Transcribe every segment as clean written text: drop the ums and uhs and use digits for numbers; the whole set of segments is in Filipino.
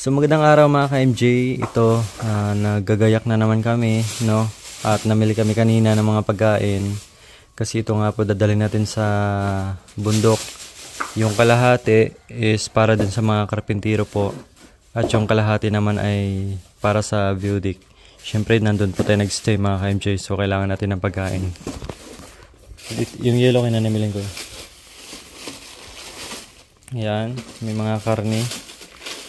So magandang araw mga ka-MJ. Ito, naggagayak na naman kami, no? At namili kami kanina ng mga pagkain. Kasi ito nga po dadalhin natin sa bundok. Yung kalahati is para din sa mga karpintero po. At yung kalahati naman ay para sa view deck. Siyempre nandun po tayo nagstay mga ka-MJ. So kailangan natin ng pagkain. Yung yellow na namilin ko. Yan, may mga karne.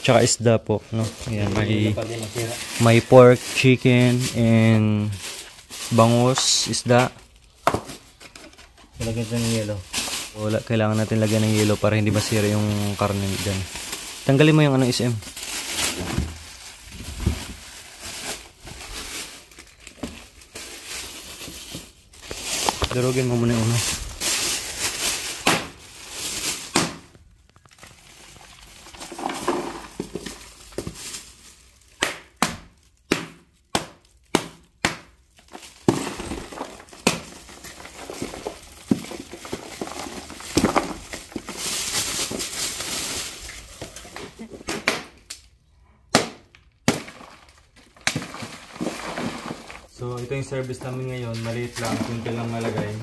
Tsaka isda po, no? Ayan, may pork, chicken, and bangus, isda. Lagyan ng yelo. Wala, kailangan natin lagyan ng yelo para hindi masira yung karne dyan. Tanggalin mo yung SM. Durugin mo muna yung uno. So, ito yung service namin ngayon. Maliit lang, kunti lang malagay.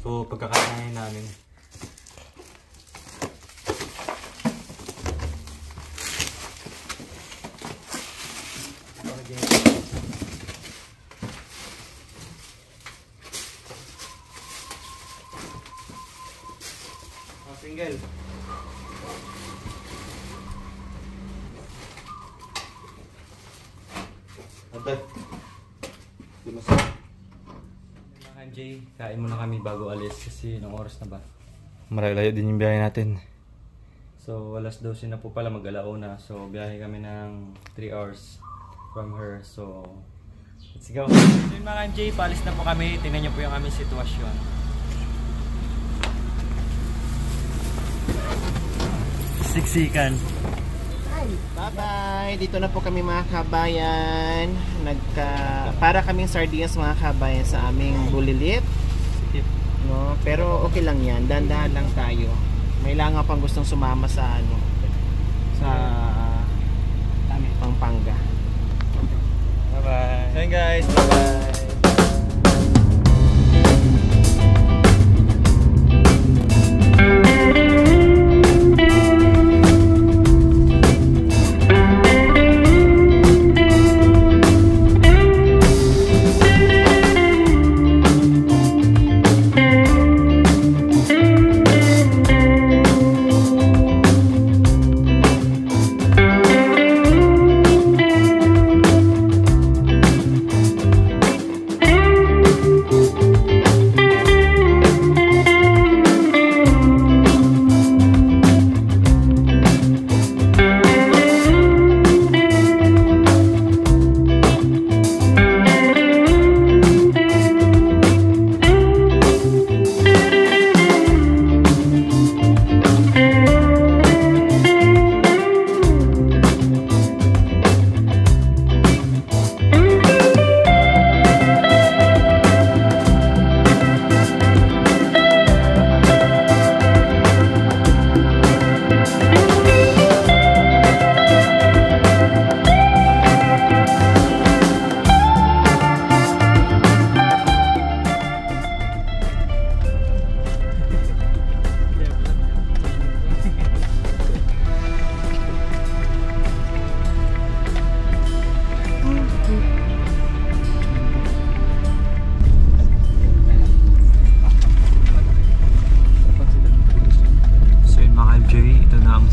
So, pagkakain namin. Single. Atat. Mga MJ, kain muna kami bago alis kasi ilang oras na ba? Malayo din yung biyahe natin. So alas 12 na po pala, mag-alauna. So biyahe kami ng 3 hours from her. So let's go. So yun mga MJ, paalis na po kami. Tingnan nyo po yung aming sitwasyon. Siksikan. Bye-bye! Dito na po kami mga kabayan. Para kaming sardinas mga kabayan sa aming bulilit. No? Pero okay lang yan. Dandahan lang tayo. May lang pang gustong sumama sa sa Pampanga. Bye-bye! So yun guys, bye-bye!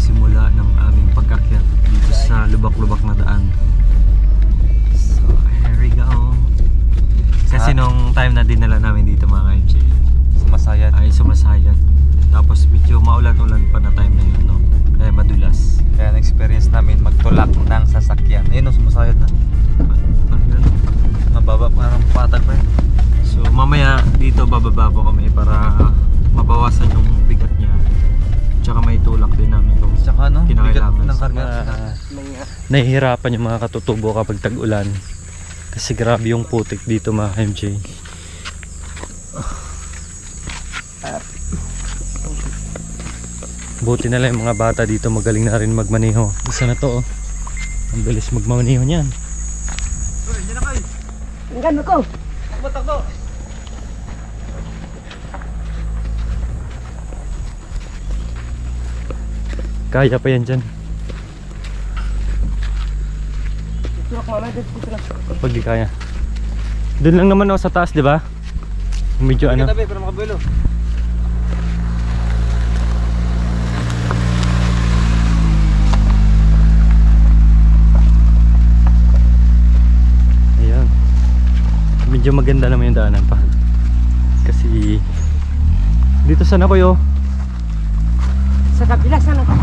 Simula ng aming pagkakyat dito sa lubak-lubak na daan. So here we go. Kasi nung time na dinala namin dito mga MJ, sumasayad. Tapos medyo maulan-ulan pa na time na yun, no? Kaya madulas. Kaya na-experience namin magtulak ng sasakyan. Ayun, sumasayad na. Mababa, parang patag pa yun. So mamaya dito bababa po kami para mabawasan yung bigat niya. Tsaka may tulak din namin kung tsaka no, kinakailangan ng karga. Nahihirapan yung mga katutubo kapag tag-ulan. Kasi grabe yung putik dito mga MJ. Buti na lang yung mga bata dito magaling na rin magmaneho. Isa na to oh. Ang bilis magmamaneho niyan. Hanggang ako. Takbo. Kaya pa yan dyan. Tulak mama, dito lang. Pag di kaya. Doon lang naman ako sa taas, di ba? Medyo ano. Tabi, pero makabuelo. Ayan. Medyo maganda naman yung daanan pa. Kasi dito sana ko yo. Sa kabila, sana ka?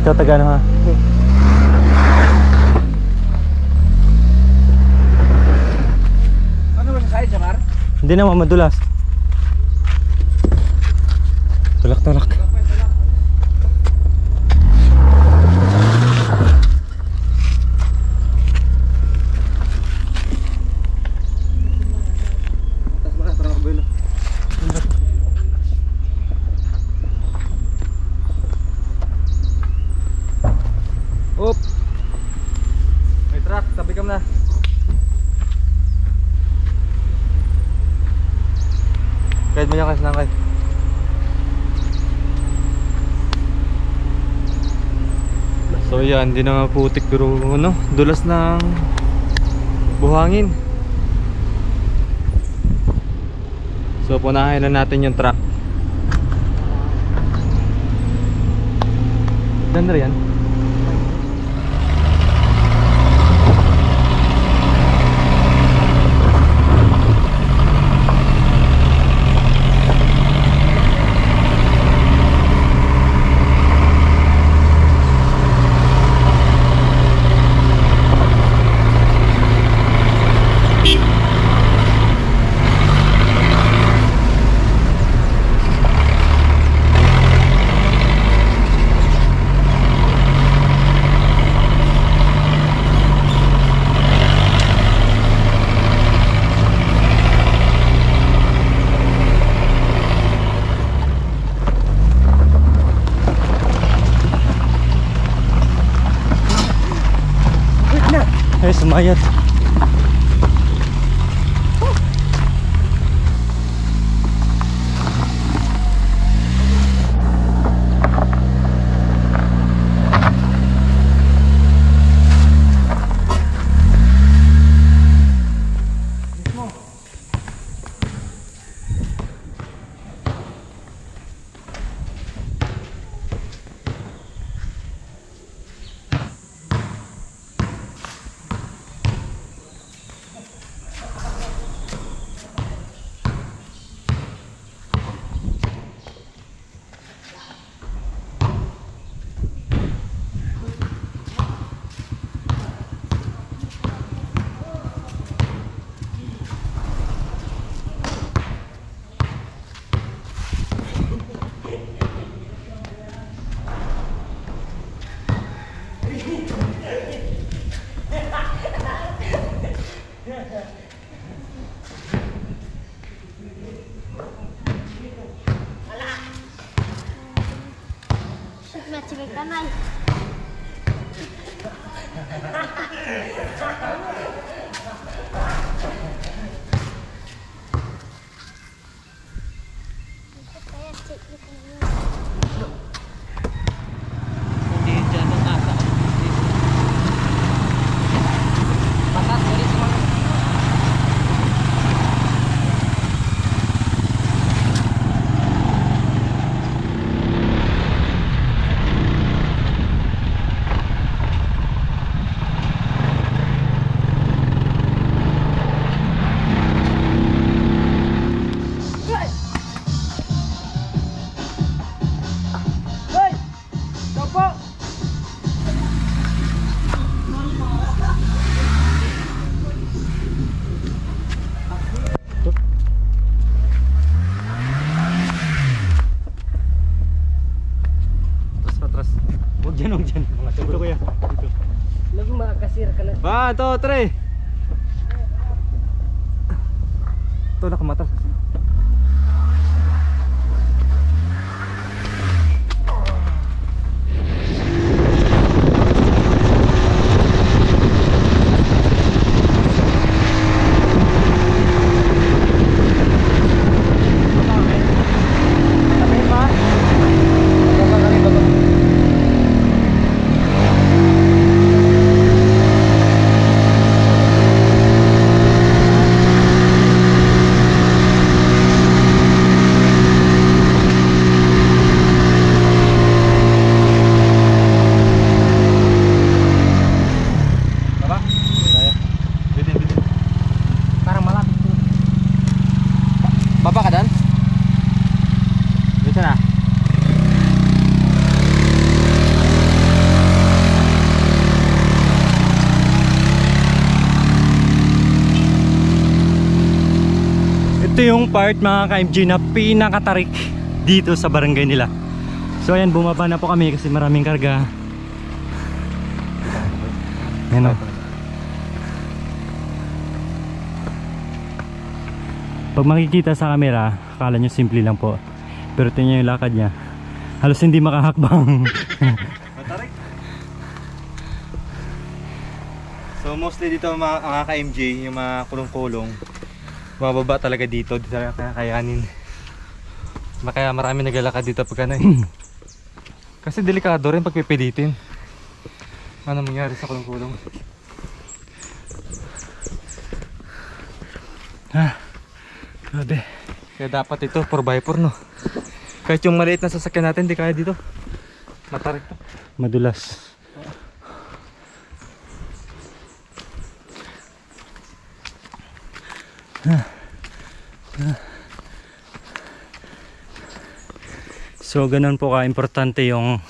Ikaw taga ano ha? Ano ba sa Jamar? Hindi naman madulas. Tulak. Up. May truck, tabi ka na. Kahit mo yan kasi nangkay. So yan, hindi na maputik pero ano, dulas ng buhangin. So punahin na natin yung truck. Ganda rin yan. Ay, sumayat. Cimik tanay. Hindi dyan ang asa. Patas, galis mo. 1, 2, 3. Ito nakamata. Baba ka dan? Dito na. Ito yung part mga ka-MG na pinakatarik dito sa barangay nila. So ayan, bumaba na po kami kasi maraming karga. Ayan o. Pag makikita sa camera, akala nyo simple lang po. Pero tingnan yung lakad niya. Halos hindi makahakbang. Matarik. So mostly dito mga ka-MJ, yung mga kulong-kulong, mababa talaga dito, dito talaga kakayanin. Kaya marami naglalakad dito pag ano eh. Kasi delikado rin pag pipilitin. Ano mangyari sa kulong-kulong? Grabe. Kaya dapat ito 4x4 no. Kahit yung maliit na sasakyan natin, di kaya dito. Matarik to. Madulas. So ganun po ka-importante yung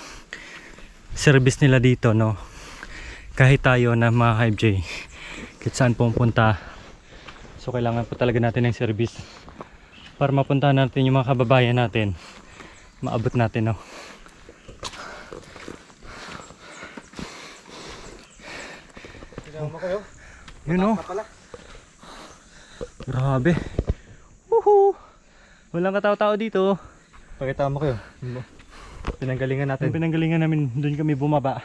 service nila dito, no. Kahit tayo na mga ka-MJ, kahit saan pumunta, so kailangan po talaga natin ng service para mapuntahan natin yung mga kababayan natin, maabot natin, no. Tignan mo kayo. Yun, no. Grabe. Woohoo! Walang katao-tao dito. Pakita mo kayo. Pinanggalingan natin. Yung pinanggalingan namin, doon kami bumaba.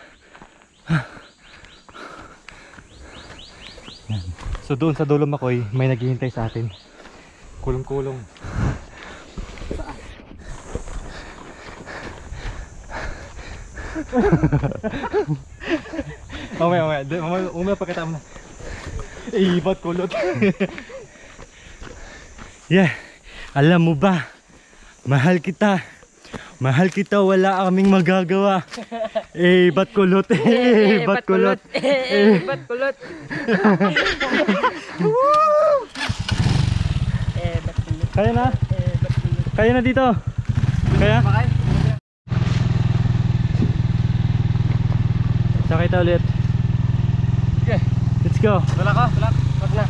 Yan. So doon sa Dulo Makoy, may naghihintay sa atin. Kulong-kulong. Mamaya pakita mo na. Ba't kulot? Yeah, alam mo ba, mahal kita, wala kaming magagawa. Ba't kulot? Ba't kulot? Ba't kulot? Kaya na? Kaya na dito? Kaya? Sakay tayo ulit. Okay. Let's go. Wala ka? Wala. Wag na.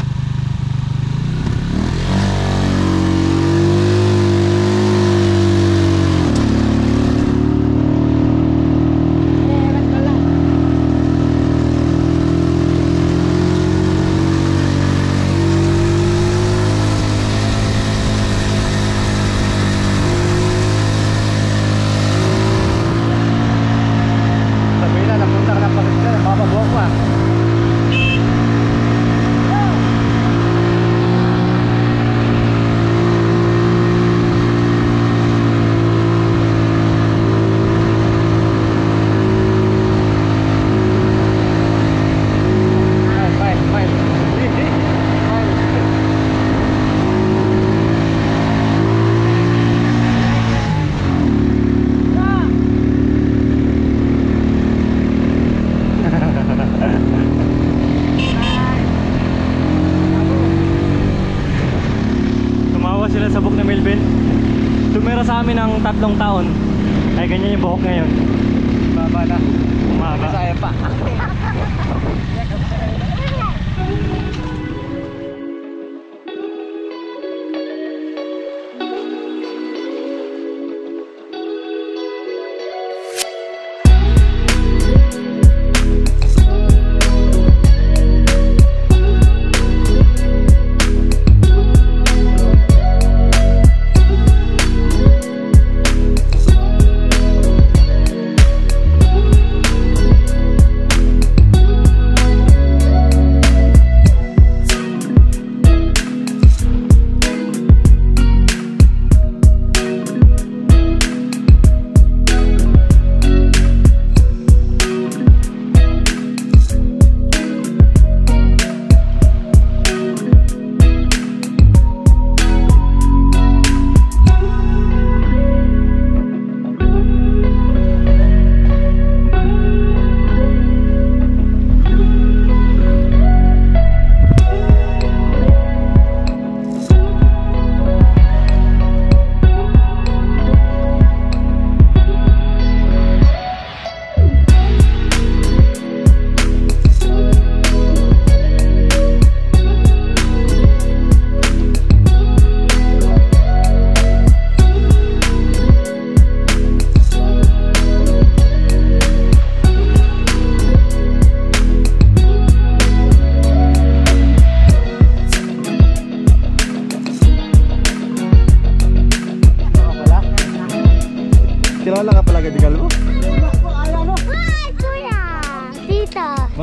Sabog na Melvin. Tumira sa amin ng 3 taon. Ay ganyan yung buhok ngayon. Baba na. Umaba. Masaya pa.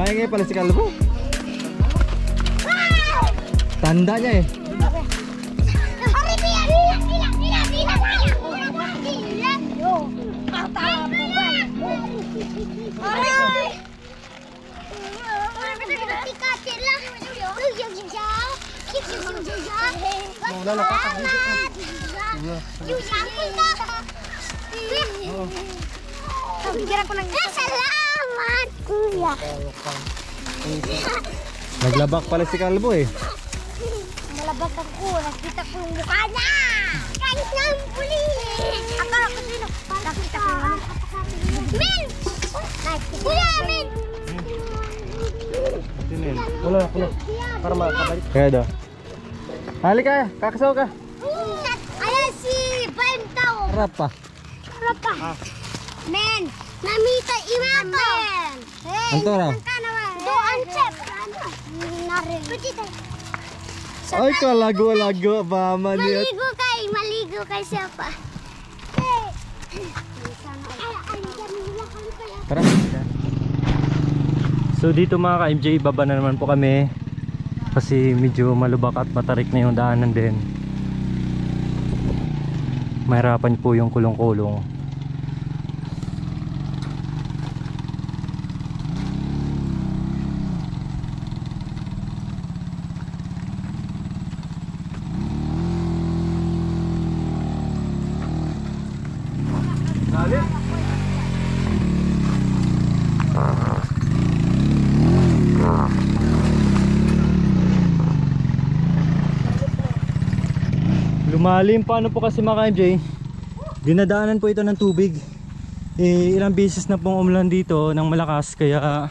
Maingay pala si Kalbo. Tanda niya eh. Salamat, kuya. Naglabak pala si Kalbo eh. Malabag ako. Nakita ko yung mukha niya. Kahit na ang pulis. Akala ko sino. Nakita ko yung ano. Min! Kuya, Min! Wala. Para makakabalik. Kaya daw. Halika, kakasaw ka. Ayan si Bentao. Harap pa. Rapa. Men, namita imato. Hey, Anto raw? doon, chef. Narin. Ay, kalago-lago ba man yun? Maligo kay siapa. Tara. So dito mga ka-MJ, baba na naman po kami kasi medyo malubak at matarik na yung daanan din. Mahirapan po yung kulong-kulong. Lumalim. Paano po kasi mga MJ, dinadaanan po ito ng tubig. Ilang beses na pong umulan dito ng malakas, kaya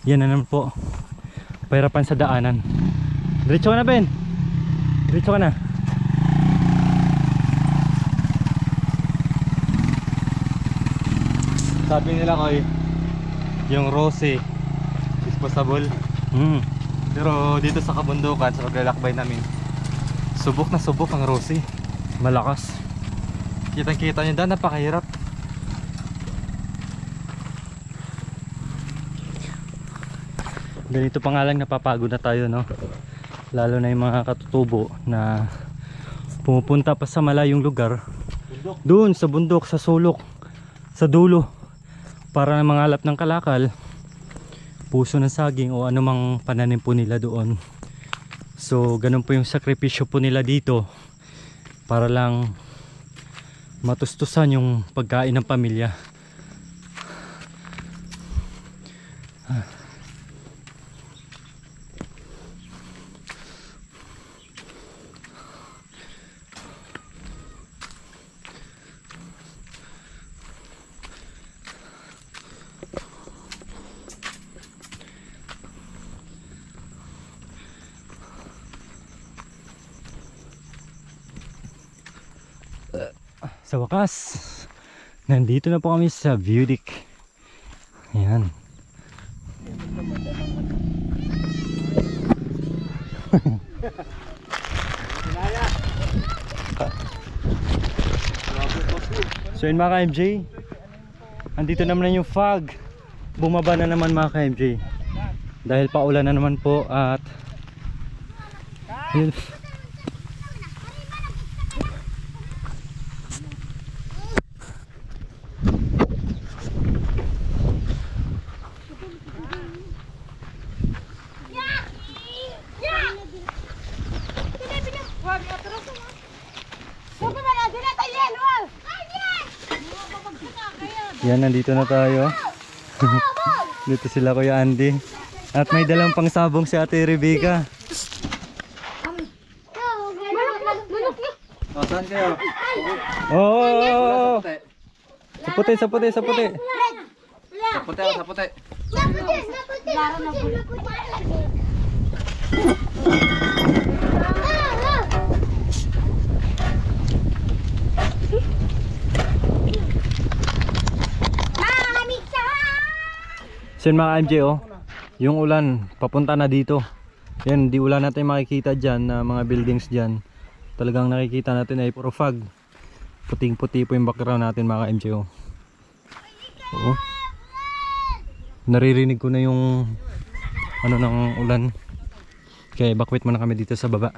yan na naman po, pahirapan sa daanan. Diretso ka na, Ben. Diretso ka na. Sabi nila ko yung rose disposable. Pero dito sa kabundukan, sa paglalakbay namin, subok na subok ang rose. Malakas. Kitang-kita nyo daan, napakahirap. Ganito pa nga lang napapagod na tayo, no? Lalo na yung mga katutubo na pumupunta pa sa malayong lugar, doon sa bundok, sa sulok, sa dulo, para mangalap ng kalakal, puso ng saging o anumang pananim po nila doon. So ganun po yung sakripisyo po nila dito para lang matustusan yung pagkain ng pamilya. Sa wakas, nandito na po kami sa Viewdeck. Ayan. So yun mga ka-MJ, andito naman na yung fog. Bumaba na naman mga ka-MJ, dahil paulan na naman po at yun. Yan, nandito na tayo. Dito sila Kuya Andy. At may dalang pang sabong si Ate Rebecca. Saan kayo? Oh! Sa puti, sa puti, sa puti. Sa puti. So yun mga MJ, oh, yung ulan papunta na dito. Yan, di ulan natin makikita dyan na mga buildings dyan. Talagang nakikita natin ay puro fog. Puting puti po yung background natin mga MJ, oh. Oo. Naririnig ko na yung ano ng ulan. Kaya evacuate muna kami dito sa baba.